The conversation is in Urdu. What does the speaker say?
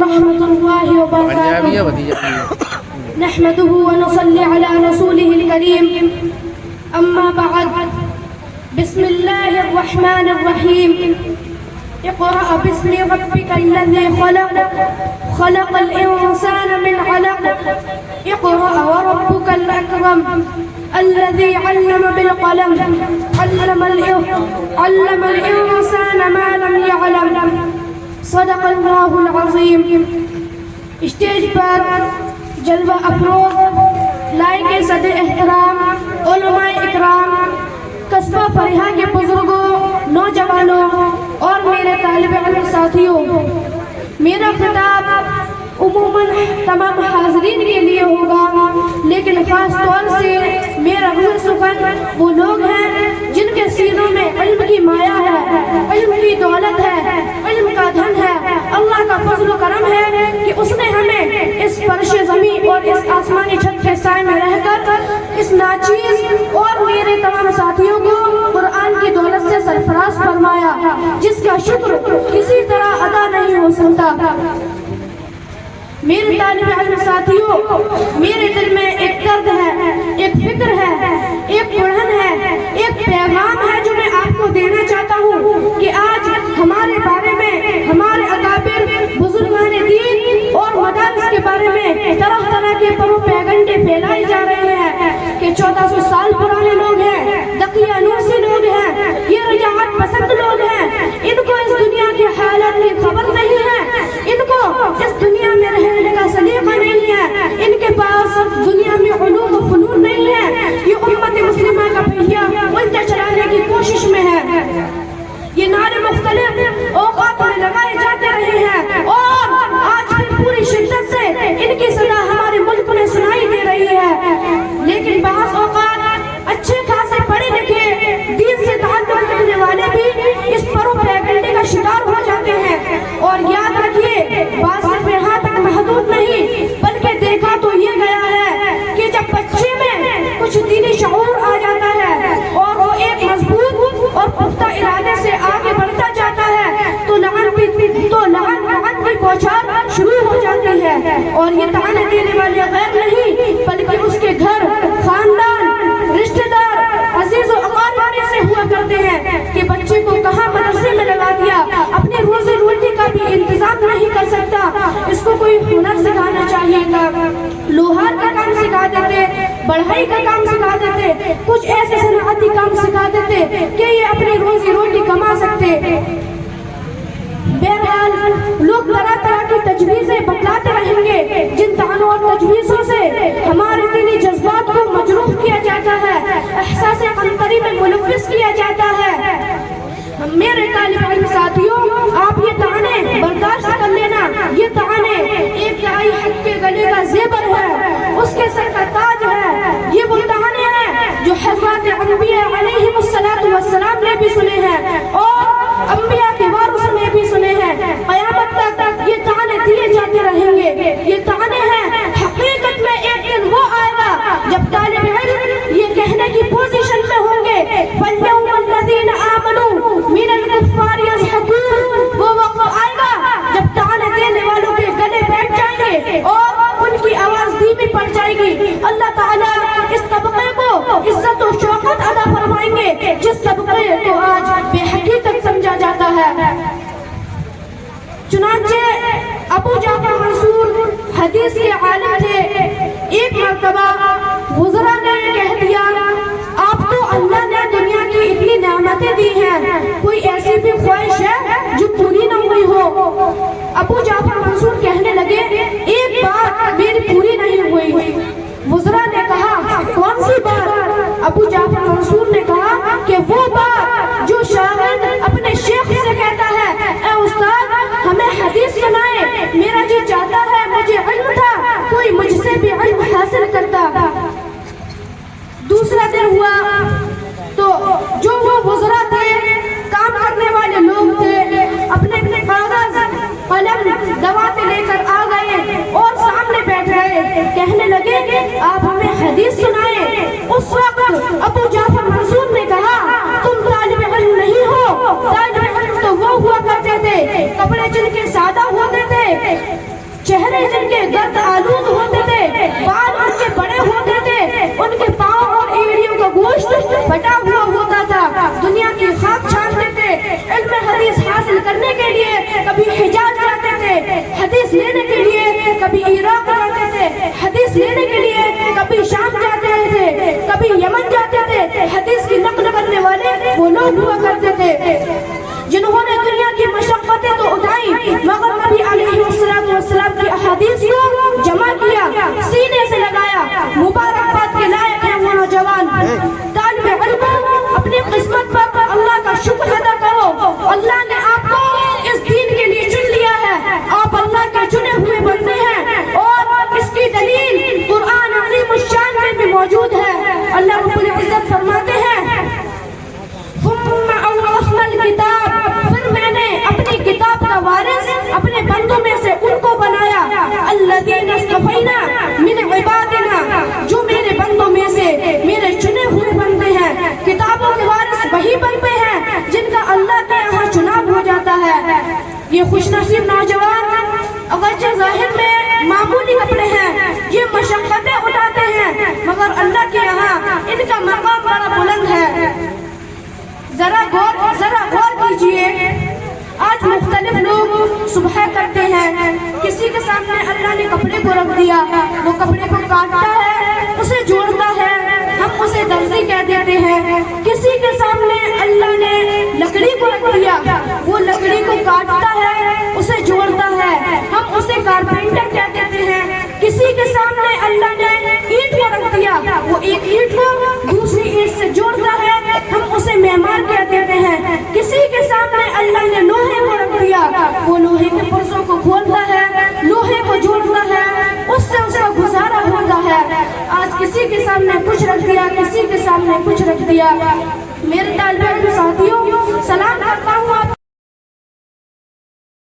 رحمة الله وبركاته. نحمده ونصلي على رسوله الكريم. أما بعد، بسم الله الرحمن الرحيم. اقرأ باسم ربك الذي خلق، خلق الإنسان من علق. اقرأ وربك الأكرم الذي علم بالقلم، علم الإنسان ما لم يعلم. صدق اللہ العظیم. اسٹیج پر جلوہ افروز لائق صدر احترام علماء اکرام، قصبہ فریحہ کے بزرگوں، نوجوانوں اور میرے طالب علم ساتھیوں، میرا خطاب عموماً تمام حاضرین کے لیے ہوگا، لیکن خاص طور سے میرا روح سخن وہ لوگ ہیں جن کے سینوں میں علم کی مایا ہے، علم کی دولت ہے، علم کا دھن ہے. اللہ کا فضل و کرم ہے کہ اس نے ہمیں اس فرش زمین اور اس آسمانی چھت کے سائے میں رہ کر اس ناچیز اور میرے تمام ساتھیوں کو قرآن کی دولت سے سرفراز فرمایا، جس کا شکر کسی طرح ادا نہیں ہو سکتا. میرے طالب علم ساتھیوں، میرے دل میں ایک درد ہے، ایک فکر ہے، ایک پڑھن ہے، ایک پیغام ہے جو میں آپ کو دینا چاہتا ہوں کہ آج ہمارے بارے میں ہمارے اکابر بزرگان دین اور مدارس کے بارے میں طرح طرح کے پروپیگنڈے پھیلائی جا رہے ہیں کہ 1400 سال پرانے لوگ ہیں، دقیانوسی لوگ ہیں، یہ رجاعت پسند لوگ ہیں، ان کو اس دنیا کے حالات کی خبر نہیں ہے، ان کو اس دنیا میں رہنے کا سلیقہ نہیں ہے، ان کے پاس دنیا میں علوم و فنون نہیں ہے. یہ امت مسلمہ کا پہیا الٹا چلانے کی کوشش میں ہے. یہ نعرے مختلف اوقات میں لگائے جاتے رہے ہیں اور آج بھی پوری شدت سے ان کی صدا ہمارے ملک میں سنائی دے رہی ہے. لیکن بعض اوقات اچھے خاصے پڑھے لکھے دین سے تعلق رکھنے والے بھی اس پروپیگنڈے کا شکار ہو جاتے ہیں. اور یاد رکھیے، بات صرف یہاں تک محدود نہیں بلکہ دیکھا تو یہ گیا ہے کہ جب بچے میں کچھ دینی شعور آ جاتا ہے اور وہ ایک مضبوط اور پختہ ارادے سے آگے بڑھتا جاتا ہے تو لعن کی بوچھار شروع ہو جاتی ہے. اور یہ طعنے دینے والے غیر نہیں بلکہ اس کے گھر، خاندان، رشتہ دار، عزیز و اقارب سے ہوا کرتے ہیں کہ بچے کو کہاں مدرسے میں لگا دیا، اپنی روزی روٹی کا بھی انتظام نہیں کر سکتا، اس کو کوئی ہنر سکھانا چاہیے تھا، لوہار کا کام سکھا دیتے، بڑھائی کا کام سکھا دیتے، کچھ ایسے صنعتی کام سکھا دیتے کہ یہ اپنی روزی روٹی کما سکتے. بہرحال لوگ طرح طرح کی تجویزیں بتلاتے رہیں گے جن طعنوں اور تجویزوں سے ہمارے دینی جذبات کو مجروح کیا جاتا ہے، احساس قنطری میں ملوث کیا جاتا ہے. میرے طالب علم ساتھیوں، آپ یہ طعنے برداشت کر لینا. یہ طعنے ایک داعی حق کے گلے کا زیور ہے، اس کے سر کا تاج ہے. یہ وہ طعنے ہیں جو حضرات انبیاء علیہم السلام نے بھی سنے ہیں اور انبیاء کے وارث نے بھی سنے ہیں. قیامت تک یہ طعنے دیے جاتے رہیں گے. یہ طعنے ہیں، حقیقت میں ایک دن وہ آئے گا جب طالب علم یہ کہنے کی پوزیشن میں ہوں گے فَالْيَوْمَ الَّذِينَ آمَنُوا مِنَ الْكُفَّارِ يَضْحَكُونَ. وہ وقت آئے گا جب طعنے دینے والوں کے گلے بیٹھ جائیں گے اور ان کی آواز دھیمی پڑ جائے گی. اللہ تعالیٰ اس طبقے کو عزت و شوقت عطا فرمائیں گے جس طبقے کو آج بے حقیقت سمجھا جاتا ہے. چنانچہ ابو جعفر منصور حدیث کے عالم تھے. ایک مرتبہ وزراء نے کہہ دیا، آپ کو اللہ نے دنیا کی اتنی نعمتیں دی ہیں، کوئی ایسی بھی خواہش ہے جو پوری نہ ہوئی ہو؟ ابو جعفر منصور کہنے لگے، ایک بات میری پوری نہیں ہوئی. وزراء نے کہا، کون سی بات؟ ابو جعفر منصور نے کہا کہ وہ بات جو شاگرد اپنے شیخ سے کہتا ہے، اے استاد ہمیں حدیث سنائے، میرا جی چاہتا ہے مجھے علم تھا، کوئی مجھ سے بھی علم حاصل کرتا. دوسرا دن ہوا تو جو وہ وزراء تھے، کام کرنے والے لوگ تھے، اپنے کاغذ قلم دوات لے چہرے جن کے گرد آلود ہوتے تھے، بال ان کے بڑے ہوتے تھے، ان کے پاؤں اور ایڑیوں کا گوشت پھٹا ہوا ہوتا تھا، دنیا کی خاک چھانتے تھے، علم حدیث حاصل کرنے کے لیے کبھی حجاز جاتے تھے، حدیث لینے کے لیے کبھی عراق جاتے تھے، حدیث لینے کے لیے کبھی شام جاتے تھے، کبھی یمن جاتے تھے، حدیث کی نقل کرنے والے وہ لوگ ہوا کرتے تھے جنہوں نے دنیا کی مشقتیں تو اٹھائی مگر نبی علیہ السلام کی احادیث کو جمع کیا، سینے سے لگایا۔ مبارکباد کے لائق ہیں وہ نوجوان۔ طالب علم اپنی قسمت پر اللہ کا شکر ادا کرو، اللہ نے آپ کو اس دین کے لیے چن لیا ہے، آپ اللہ کے چنے ہوئے بندے ہیں، اور اس کی دلیل قرآن عظیم الشان میں بھی موجود ہے۔ اللہ رب العزت فرماتے ہیں ثم اورثنا الکتاب، پھر میں نے اپنی کتاب کا وارث اپنے بندوں میں سے ان کو بنایا، الذین اصطفینا من عبادنا، جو میرے بندوں میں سے میرے چنے ہوئے بندے ہیں۔ کتابوں کے وارث وہی بندے ہیں جن کا اللہ کے یہاں چناؤ ہو جاتا ہے۔ یہ خوش نصیب نوجوان اگرچہ ظاہر میں معمولی کپڑے ہیں، یہ مشقتیں اٹھاتے ہیں، مگر اللہ کے یہاں ان کا مقام بڑا بلند ہے۔ ذرا غور کیجئے، آج مختلف لوگ صبح کرتے ہیں، کسی کے سامنے اللہ نے کپڑے کو رکھ دیا، وہ کپڑے کو کاٹتا ہے، اسے جوڑتا ہے، ہم اسے درزی کہہ دیتے ہیں۔ کسی کے سامنے اللہ نے لکڑی کو رکھ دیا، وہ لکڑی کو کاٹتا ہے، اسے جوڑتا ہے، ہم اسے کارپینٹر کہہ دیتے ہیں۔ کسی کے سامنے اللہ نے اینٹ کو رکھ دیا، وہ ایک اینٹ کو دوسری اینٹ سے جوڑتا ہے، ہم اسے معمار کہہ دیتے ہیں۔ کسی کے سامنے اللہ نے لوہے کو رکھ دیا، وہ لوہے کے پرزوں کو کھولتا ہے، لوہے کو جوڑتا ہے، اس سے اس کا گزارا ہوتا ہے۔ آج کسی کے سامنے کچھ رکھ دیا، کسی کے سامنے کچھ رکھ دیا۔ میرے طالب علم ساتھیوں،